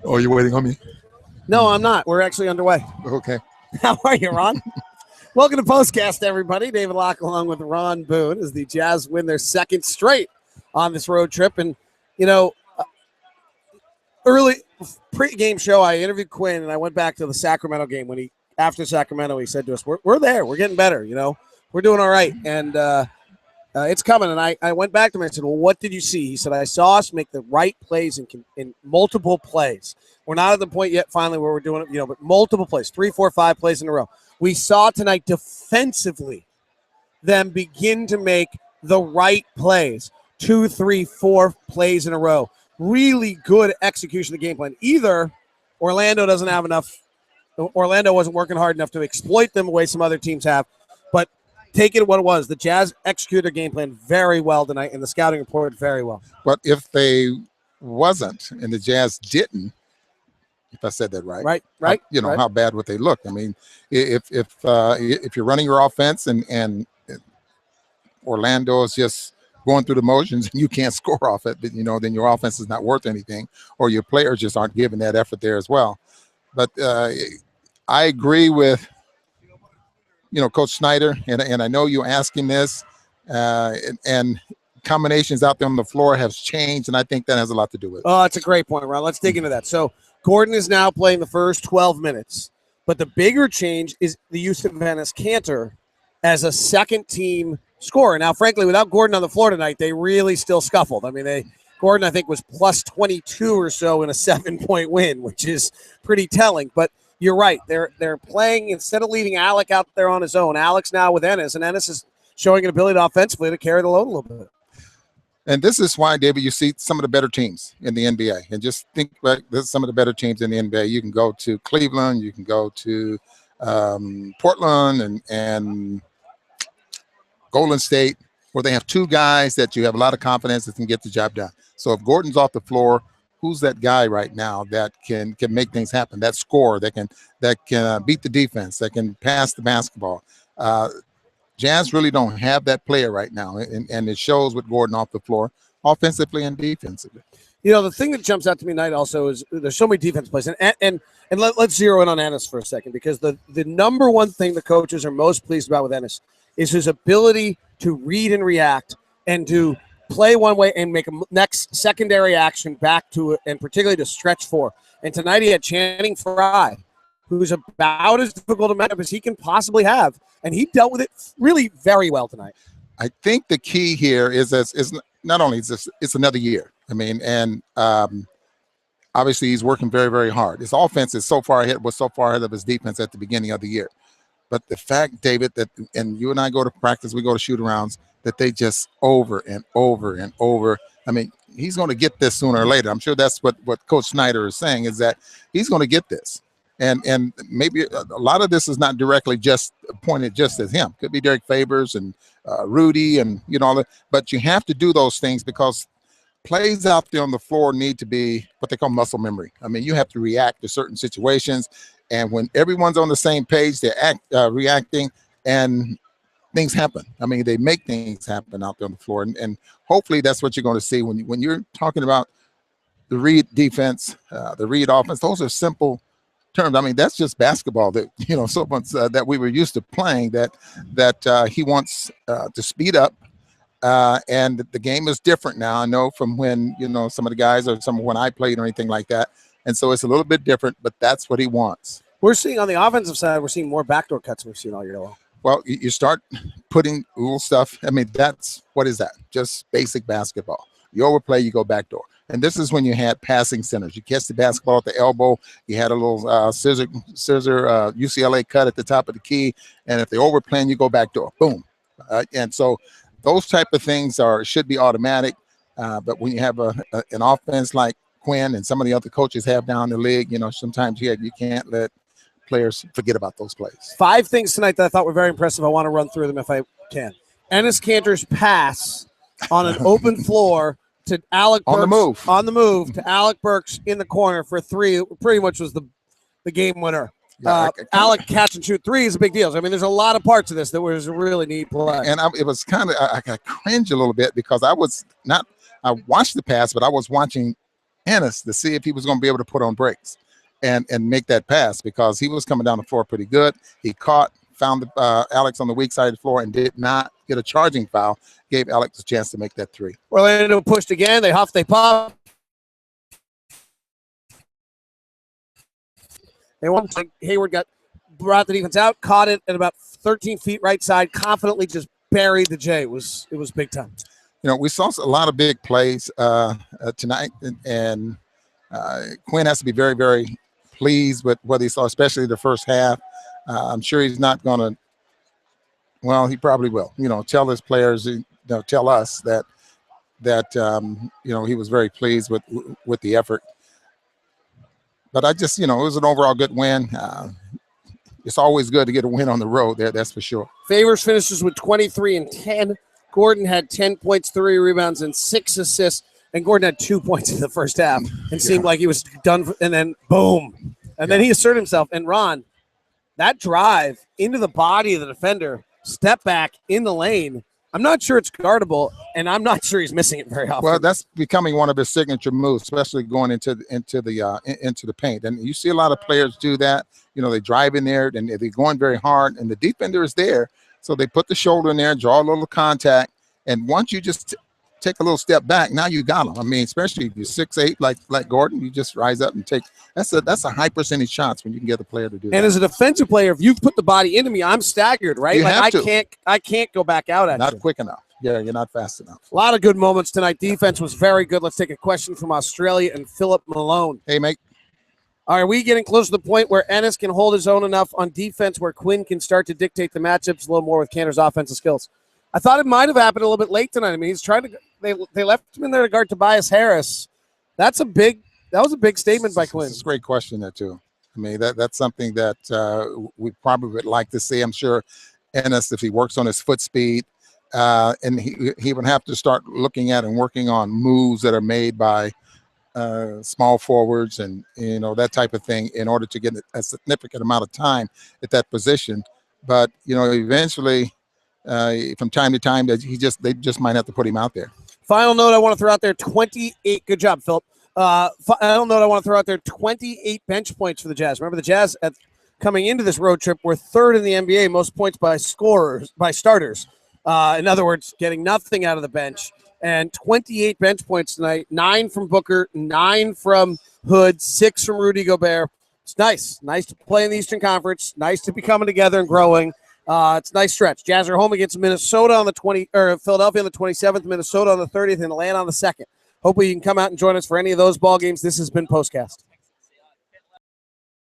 Oh, you're waiting on me? No, I'm not. We're actually underway. Okay. How are you, Ron? Welcome to POSTCAST, everybody. David Locke along with Ron Boone as the Jazz win their second straight on this road trip. And, you know, early pre-game show, I interviewed Quinn, and I went back to the Sacramento game when after Sacramento, he said to us, we're there. We're getting better, you know. We're doing all right. And it's coming. And I went back to him and I said, well, what did you see? He said, I saw us make the right plays in multiple plays. We're not at the point yet finally where we're doing it, you know, but multiple plays, 3, 4, 5 plays in a row. We saw tonight defensively them begin to make the right plays, 2, 3, 4 plays in a row. Really good execution of the game plan. Either Orlando doesn't have enough, Orlando wasn't working hard enough to exploit them the way some other teams have, but take it what it was. The Jazz executed their game plan very well tonight, and the scouting report very well. But if they wasn't, and the Jazz didn't, if I said that right, right, you know, right. How bad would they look? I mean, if you're running your offense and Orlando is just going through the motions and you can't score off it, you know, then your offense is not worth anything, or your players just aren't giving that effort there as well. But I agree with, you know, Coach Snyder, and I know you asking this, and combinations out there on the floor have changed, and I think that has a lot to do with it. Oh, that's a great point, Ron. Let's dig into that. So Gordon is now playing the first 12 minutes, but the bigger change is the use of Enes Kanter as a second-team scorer. Now, frankly, without Gordon on the floor tonight, they really still scuffled. I mean, Gordon, I think, was plus 22 or so in a 7-point win, which is pretty telling, but you're right. They're playing, instead of leaving Alec out there on his own, Alec's now with Enes, and Enes is showing an ability offensively to carry the load a little bit. And this is why, David, you see some of the better teams in the NBA. And just think back, there's some of the better teams in the NBA. You can go to Cleveland, you can go to Portland and Golden State, where they have two guys that you have a lot of confidence that can get the job done. So if Gordon's off the floor, who's that guy right now that can make things happen? That scorer that can beat the defense, that can pass the basketball. Jazz really don't have that player right now, and it shows with Gordon off the floor, offensively and defensively. You know, the thing that jumps out to me tonight also is there's so many defense plays, and let's zero in on Enes for a second, because the number one thing the coaches are most pleased about with Enes is his ability to read and react and to play one way and make a next secondary action back to it, and particularly to stretch for. And tonight he had Channing Frye, who's about as difficult a matchup as he can possibly have, and he dealt with it really very well tonight. I think the key here is not only it's another year. I mean, and obviously he's working very, very hard. His offense was so far ahead of his defense at the beginning of the year. But the fact, David, that, and you and I go to practice, we go to shoot-arounds, that they just over and over and over. I mean, he's going to get this sooner or later. I'm sure that's what Coach Snyder is saying, is that he's going to get this. And maybe a lot of this is not directly just pointed just at him. Could be Derek Favors and Rudy and, you know, but you have to do those things because plays out there on the floor need to be what they call muscle memory. I mean, you have to react to certain situations. And when everyone's on the same page, they're reacting, and things happen. I mean, they make things happen out there on the floor. And hopefully that's what you're going to see when you're talking about the read defense, the read offense. Those are simple terms. I mean, that's just basketball that, you know, so much that we were used to playing that he wants to speed up. And the game is different now. I know from when, you know, some of the guys or when I played or anything like that. And so it's a little bit different, but that's what he wants. We're seeing on the offensive side, we're seeing more backdoor cuts than we've seen all year long. Well, you start putting little stuff. I mean, what is that? Just basic basketball. You overplay, you go backdoor. And this is when you had passing centers. You catch the basketball at the elbow. You had a little scissor UCLA cut at the top of the key. And if they overplay, you go backdoor. Boom. And so those type of things should be automatic. But when you have an offense like Quinn and some of the other coaches have down the league, you know, sometimes you can't let players forget about those plays. 5 things tonight that I thought were very impressive. I want to run through them if I can. Enes Kanter's pass on an open floor to Alec Burks. On the move to Alec Burks in the corner for 3. It pretty much was the game winner. Yeah, Alec catch and shoot 3 is a big deal. I mean, there's a lot of parts of this that was a really neat play. And it was kind of, I cringe a little bit because I was not I watched the pass, but I was watching Ennis to see if he was going to be able to put on brakes and make that pass, because he was coming down the floor pretty good. He found Alex on the weak side of the floor and did not get a charging foul. Gave Alex a chance to make that three. Orlando pushed again. They huffed, they puffed. They won. Hayward brought the defense out, caught it at about 13 feet right side, confidently just buried the J. It was big time. We saw a lot of big plays tonight, and Quinn has to be very, very pleased with what he saw, especially the first half. I'm sure he's not going to. Well, he probably will. Tell his players, tell us that he was very pleased with the effort. But I just, it was an overall good win. It's always good to get a win on the road there, that's for sure. Favors finishes with 23 and 10. Gordon had 10 points, 3 rebounds, and 6 assists. And Gordon had 2 points in the first half and seemed like he was done. And then boom. And then he asserted himself. And Ron, that drive into the body of the defender, step back in the lane, I'm not sure it's guardable, and I'm not sure he's missing it very often. Well, that's becoming one of his signature moves, especially going into the paint. And you see a lot of players do that. They drive in there, and they're going very hard, and the defender is there. So they put the shoulder in there, draw a little contact, and once you just take a little step back, now you got them. I mean, especially if you're 6'8", like Gordon, you just rise up and take. That's a high percentage shots when you can get the player to do that. And as a defensive player, if you put the body into me, I'm staggered, right? You have to. I can't go back out at you. Not quick enough. Yeah, you're not fast enough. A lot of good moments tonight. Defense was very good. Let's take a question from Australia and Philip Malone. Hey, mate. Are we getting close to the point where Ennis can hold his own enough on defense where Quinn can start to dictate the matchups a little more with Cantor's offensive skills? I thought it might have happened a little bit late tonight. I mean, he's trying to. They left him in there to guard Tobias Harris. That was a big statement by Quinn. It's a great question there too. I mean, that's something that we probably would like to see. I'm sure Ennis, if he works on his foot speed, and he would have to start looking at and working on moves that are made by small forwards and that type of thing in order to get a significant amount of time at that position. But eventually, from time to time, they just might have to put him out there. Final note I want to throw out there: 28. Good job, Philip. Final note I want to throw out there: 28 bench points for the Jazz. Remember, the Jazz coming into this road trip were third in the NBA most points by starters. In other words, getting nothing out of the bench. And 28 bench points tonight, 9 from Booker, 9 from Hood, 6 from Rudy Gobert. It's nice. Nice to play in the Eastern Conference. Nice to be coming together and growing. It's a nice stretch. Jazz are home against Minnesota on the Philadelphia on the 27th, Minnesota on the 30th, and Atlanta on the 2nd. Hopefully you can come out and join us for any of those ball games. This has been POSTCAST.